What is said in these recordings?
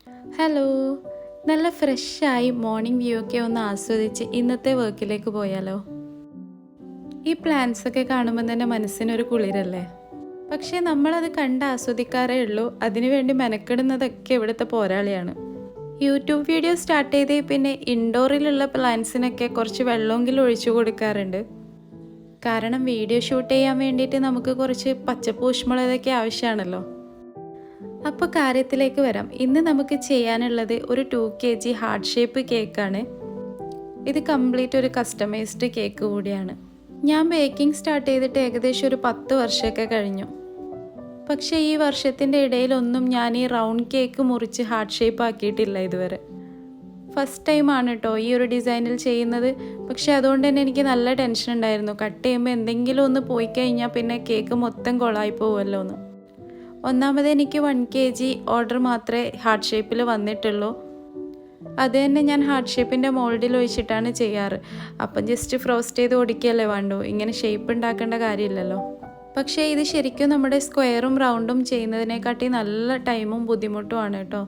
Hello, നല്ല ഫ്രഷായി morning view ഒക്കെ ഒന്ന് ആസ്വദിച്ച് ഇന്നത്തെ വർക്കിലേക്ക് പോയാലോ? ഈ പ്ലാന്റ്സ് ഒക്കെ കാണുമ്പോൾ തന്നെ മനസ്സിനൊരു കുളിരല്ലേ? പക്ഷേ നമ്മളത് കണ്ട് ആസ്വദിക്കാറേ ഉള്ളൂ, അതിനുവേണ്ടി മെനക്കെടുന്നതൊക്കെ ഇവിടുത്തെ പോരാളിയാണ്. യൂട്യൂബ് വീഡിയോ സ്റ്റാർട്ട് ചെയ്തേ പിന്നെ ഇൻഡോറിലുള്ള പ്ലാന്റ്സിനൊക്കെ കുറച്ച് വെള്ളമെങ്കിലും ഒഴിച്ചു കൊടുക്കാറുണ്ട്. കാരണം വീഡിയോ ഷൂട്ട് ചെയ്യാൻ വേണ്ടിയിട്ട് നമുക്ക് കുറച്ച് പച്ചപ്പ് ഊഷ്മളതയൊക്കെ ആവശ്യമാണല്ലോ. അപ്പോൾ കാര്യത്തിലേക്ക് വരാം. ഇന്ന് നമുക്ക് ചെയ്യാനുള്ളത് ഒരു 2 kg ഹാർട്ട് ഷേപ്പ് കേക്കാണ്. ഇത് കംപ്ലീറ്റ് ഒരു കസ്റ്റമൈസ്ഡ് കേക്ക് കൂടിയാണ്. ഞാൻ ബേക്കിംഗ് സ്റ്റാർട്ട് ചെയ്തിട്ട് ഏകദേശം ഒരു 10 വർഷമൊക്കെ കഴിഞ്ഞു. പക്ഷേ ഈ വർഷത്തിൻ്റെ ഇടയിലൊന്നും ഞാൻ ഈ റൗണ്ട് കേക്ക് മുറിച്ച് ഹാർട്ട് ഷേപ്പ് ആക്കിയിട്ടില്ല ഇതുവരെ. ഫസ്റ്റ് ടൈമാണ് കേട്ടോ ഈ ഒരു ഡിസൈനിൽ ചെയ്യുന്നത്. പക്ഷേ അതുകൊണ്ട് തന്നെ എനിക്ക് നല്ല ടെൻഷൻ ഉണ്ടായിരുന്നു. കട്ട് ചെയ്യുമ്പോൾ എന്തെങ്കിലും ഒന്ന് പോയി കഴിഞ്ഞാൽ പിന്നെ കേക്ക് മൊത്തം കൊളായി പോകുമല്ലോ എന്ന്. ഒന്നാമത് എനിക്ക് 1 kg ഓർഡർ മാത്രമേ ഹാർട്ട് ഷേപ്പിൽ വന്നിട്ടുള്ളൂ. അത് തന്നെ ഞാൻ ഹാർട്ട് ഷേപ്പിൻ്റെ മോൾഡിൽ ഒഴിച്ചിട്ടാണ് ചെയ്യാറ്. അപ്പം ജസ്റ്റ് ഫ്രോസ്റ്റ് ചെയ്ത് ഓടിക്കുകയല്ലേ വേണ്ടൂ, ഇങ്ങനെ ഷേപ്പ് ഉണ്ടാക്കേണ്ട കാര്യമില്ലല്ലോ. പക്ഷേ ഇത് ശരിക്കും നമ്മുടെ സ്ക്വയറും റൗണ്ടും ചെയ്യുന്നതിനെക്കാട്ടി നല്ല ടൈമും ബുദ്ധിമുട്ടുമാണ് കേട്ടോ.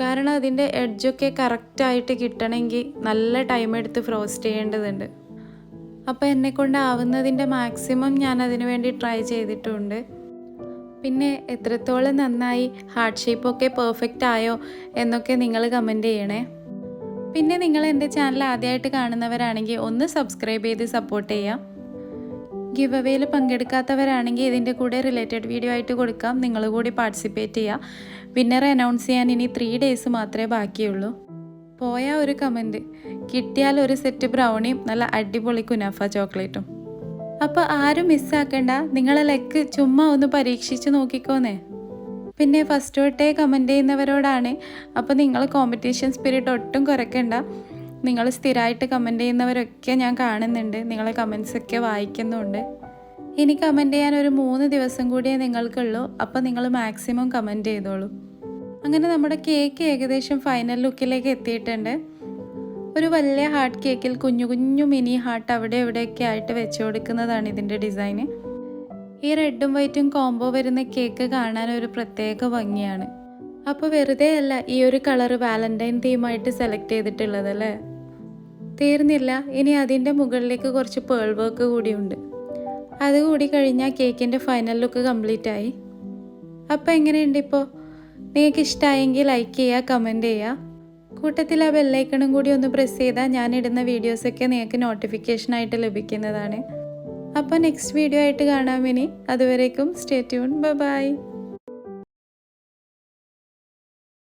കാരണം അതിൻ്റെ എഡ്ജൊക്കെ കറക്റ്റായിട്ട് കിട്ടണമെങ്കിൽ നല്ല ടൈം എടുത്ത് ഫ്രോസ്റ്റ് ചെയ്യേണ്ടതുണ്ട്. അപ്പോൾ എന്നെക്കൊണ്ടാവുന്നതിൻ്റെ മാക്സിമം ഞാൻ അതിനു വേണ്ടി ട്രൈ ചെയ്തിട്ടുണ്ട്. പിന്നെ എത്രത്തോളം നന്നായി ഹാർട്ട് ഷേപ്പൊക്കെ പെർഫെക്റ്റ് ആയോ എന്നൊക്കെ നിങ്ങൾ കമൻറ്റ് ചെയ്യണേ. പിന്നെ നിങ്ങൾ എൻ്റെ ചാനൽ ആദ്യമായിട്ട് കാണുന്നവരാണെങ്കിൽ ഒന്ന് സബ്സ്ക്രൈബ് ചെയ്ത് സപ്പോർട്ട് ചെയ്യാം. ഗിവ് അവേയിൽ പങ്കെടുക്കാത്തവരാണെങ്കിൽ ഇതിൻ്റെ കൂടെ റിലേറ്റഡ് വീഡിയോ ആയിട്ട് കൊടുക്കാം. നിങ്ങൾ കൂടി പാർട്ടിസിപ്പേറ്റ് ചെയ്യുക. വിന്നറെ അനൗൺസ് ചെയ്യാൻ ഇനി 3 days മാത്രമേ ബാക്കിയുള്ളൂ. പോയ ഒരു കമൻറ്റ്, കിട്ടിയാൽ ഒരു സെറ്റ് ബ്രൗണിയും നല്ല അടിപൊളി കുനാഫ ചോക്ലേറ്റും. അപ്പോൾ ആരും മിസ്സാക്കണ്ട, നിങ്ങളെ ലക്ക് ചുമ്മാ ഒന്ന് പരീക്ഷിച്ച് നോക്കിക്കോന്നേ. പിന്നെ ഫസ്റ്റ് തൊട്ടേ കമൻറ്റ് ചെയ്യുന്നവരോടാണ്. അപ്പോൾ നിങ്ങൾ കോമ്പറ്റീഷൻ സ്പിരിറ്റ് ഒട്ടും കുറയ്ക്കണ്ട. നിങ്ങൾ സ്ഥിരമായിട്ട് കമൻറ്റ് ചെയ്യുന്നവരൊക്കെ ഞാൻ കാണുന്നുണ്ട്, നിങ്ങളെ കമൻസൊക്കെ വായിക്കുന്നുണ്ട്. ഇനി കമൻറ്റ് ചെയ്യാൻ ഒരു 3 ദിവസം കൂടിയേ നിങ്ങൾക്കുള്ളൂ. അപ്പോൾ നിങ്ങൾ മാക്സിമം കമൻറ്റ് ചെയ്തോളൂ. അങ്ങനെ നമ്മുടെ കേക്ക് ഏകദേശം ഫൈനൽ ലുക്കിലേക്ക് എത്തിയിട്ടുണ്ട്. ഒരു വലിയ ഹാർട്ട് കേക്കിൽ കുഞ്ഞു കുഞ്ഞു മിനി ഹാർട്ട് അവിടെ ഇവിടെയൊക്കെ ആയിട്ട് വെച്ച് കൊടുക്കുന്നതാണ് ഇതിൻ്റെ ഡിസൈന്. ഈ റെഡും വൈറ്റും കോംബോ വരുന്ന കേക്ക് കാണാൻ ഒരു പ്രത്യേക ഭംഗിയാണ്. അപ്പോൾ വെറുതെ അല്ല ഈ ഒരു കളറ് വാലന്റൈൻ തീമായിട്ട് സെലക്ട് ചെയ്തിട്ടുള്ളതല്ലേ. തീർന്നില്ല, ഇനി അതിൻ്റെ മുകളിലേക്ക് കുറച്ച് പേൾ വർക്ക് കൂടിയുണ്ട്. അതുകൂടി കഴിഞ്ഞാൽ കേക്കിൻ്റെ ഫൈനൽ ലുക്ക് കംപ്ലീറ്റ് ആയി. അപ്പോൾ എങ്ങനെയുണ്ട് ഇപ്പോൾ? നിങ്ങൾക്ക് ഇഷ്ടമായെങ്കിൽ ലൈക്ക് ചെയ്യുക, കമൻറ്റ് ചെയ്യുക. കൂട്ടത്തിൽ ആ ബെല്ലൈക്കണും കൂടി ഒന്ന് പ്രസ് ചെയ്താൽ ഞാനിടുന്ന വീഡിയോസൊക്കെ നിങ്ങൾക്ക് നോട്ടിഫിക്കേഷനായിട്ട് ലഭിക്കുന്നതാണ്. അപ്പോൾ നെക്സ്റ്റ് വീഡിയോ ആയിട്ട് കാണാം ഇനി. അതുവരേക്കും സ്റ്റേ ട്യൂൺ. ബൈ.